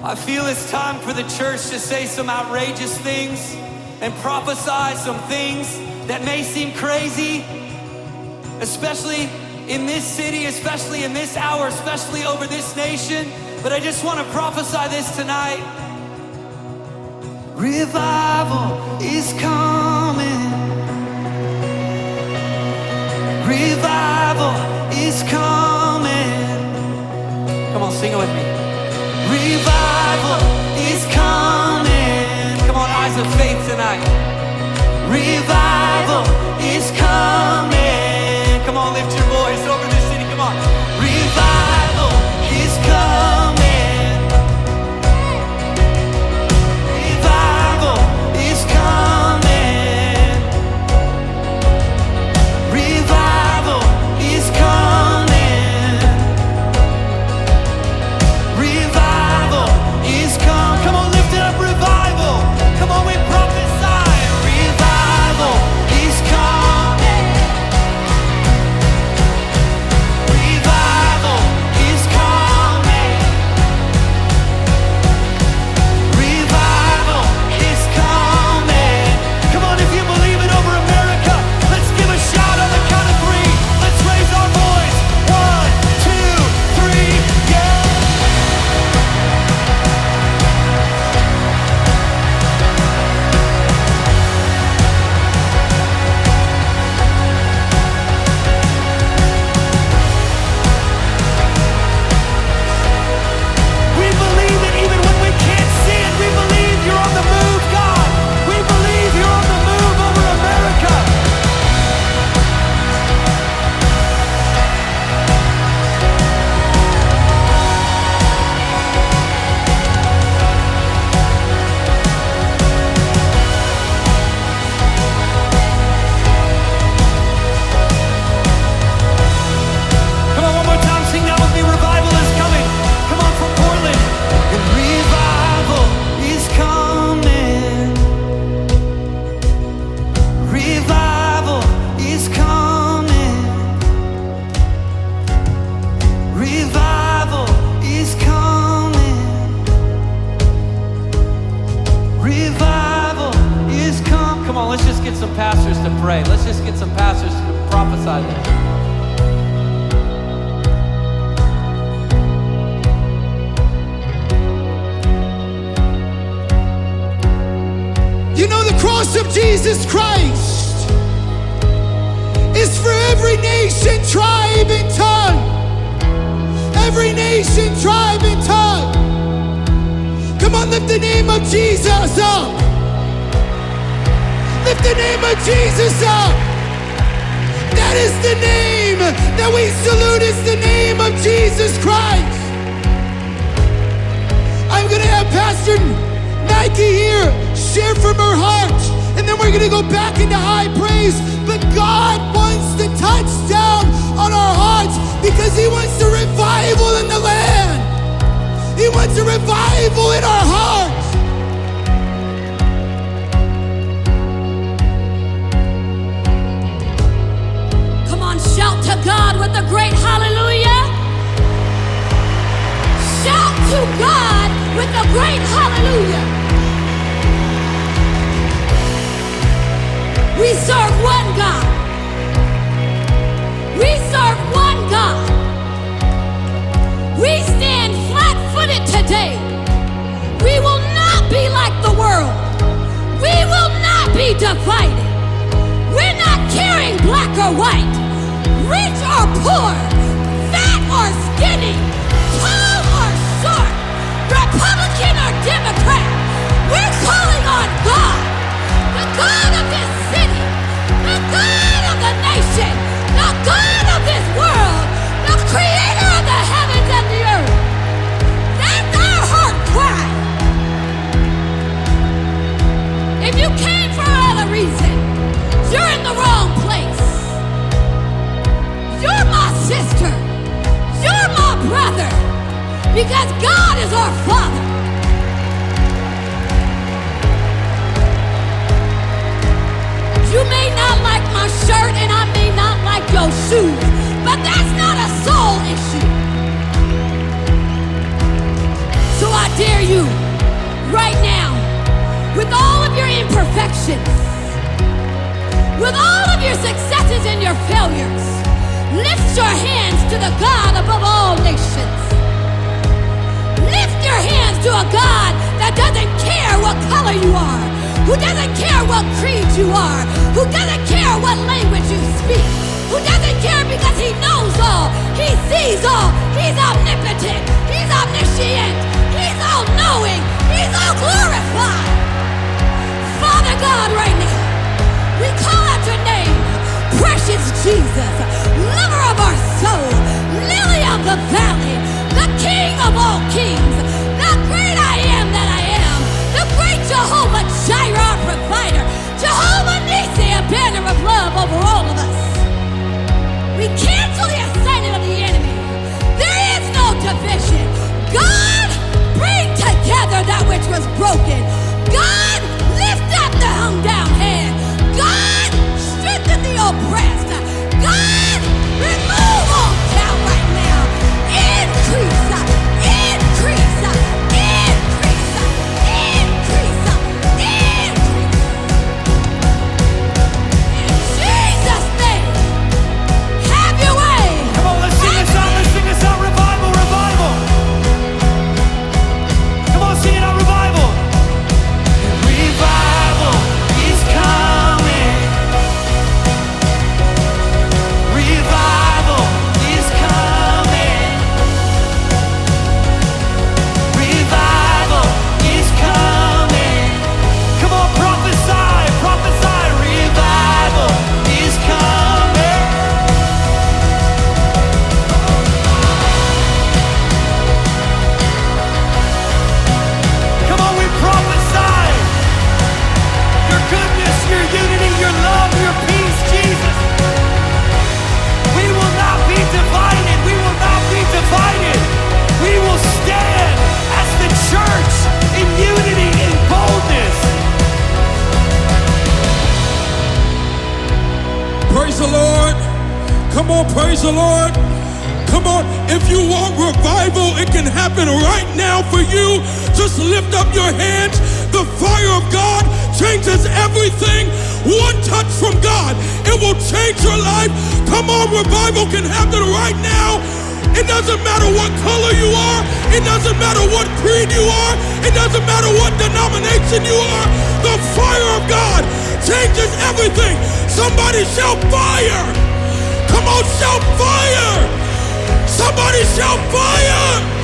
I feel it's time for the church to say some outrageous things and prophesy some things that may seem crazy, especially in this city, especially in this hour, especially over this nation. But I just want to prophesy this tonight. Revival is coming. Revival is coming. Come on, sing it with me. Revival is coming. Come on, eyes of faith tonight. Revival is coming. Come on, lift your voice over this city. Come on. Revival is coming. Revival is coming. Revival is coming. Revival is come. Come on, lift it up, revival. Come on, we prophesy. Revival is coming. Revival is coming. Revival is coming. Come on, if you believe it over America, let's give a shout on the count of three. Let's raise our voice. 1, 2, 3, yeah. We believe it even when we can't see it. We believe you're on the move, God. We believe you're on the move over America. Come on, one more time, sing that with me. Revival is coming. Come on, from Portland. And revival is coming. Revival is coming. Revival is coming. Revival is come. Come on, let's just get some pastors to pray. Let's just get some pastors to prophesy this. You know, the cross of Jesus Christ is for every nation, tribe, and tongue. Every nation, tribe, and tongue. Come on, lift the name of Jesus up. Lift the name of Jesus up. That is the name that we salute, is the name of Jesus Christ. I'm gonna have Pastor Nike here share from her heart, and then we're gonna go back into high praise. But God wants to touch down on our hearts because He wants a revival in the land. He wants a revival in our hearts. Come on, shout to God with a great hallelujah. Shout to God with a great hallelujah. We serve one God. We serve one God. We stand flat-footed today. We will not be like the world. We will not be divided. We're not caring black or white, rich or poor, fat or skinny, tall or short, Republican or Democrat. We're calling on God, the God of this city, the God of the nation, the God of this world, the creator of the heavens and the earth. That's our heart cry. If you came for other reason, you're in the wrong place. You're my sister. You're my brother. Because God is our Father. You may not like my shirt and I may not like your shoes, but that's not a soul issue. So I dare you right now, with all of your imperfections, with all of your successes and your failures, lift your hands to the God above all nations. Lift your hands to a God that doesn't care what color you are, who doesn't care what creed you are, who doesn't care what language you speak, who doesn't care because he knows all, he sees all, he's omnipotent, he's omniscient, he's all-knowing, he's all-glorified. Father God, right now, we call out your name, precious Jesus, lover of our soul, lily of the valley, the King of all kings, the great I am that I am, the great Jehovah Jireh, our provider, Jehovah Nissi, a banner of love over all of us. We cancel the assignment of the enemy. There is no division. God, bring together that which was broken. God, lift up the hung down head. God, strengthen the oppressed. God, remove all doubt right now. Increase, increase, increase, increase, increase. In Jesus' name, have your way. Come on, let's sing this out. Let's sing this out. Revival, revival. Come on, sing it out. Revival. Revival is coming. Revival is coming. Revival is coming. Come on, prophesy, prophesy. Revival is coming. Come on, we prophesy your goodness, your unity, your love, your peace, Jesus. We will not be divided. We will not be divided. We will stand as the church in unity, in boldness. Praise the Lord. Come on, praise the Lord. Come on, if you want revival, it can happen right now for you. Just lift up your hands. The fire of God changes everything. One touch from God, it will change your life. Come on, revival can happen right now. It doesn't matter what color you are. It doesn't matter what creed you are. It doesn't matter what denomination you are. The fire of God changes everything. Somebody shout fire. Come on, shout fire. Somebody shout fire.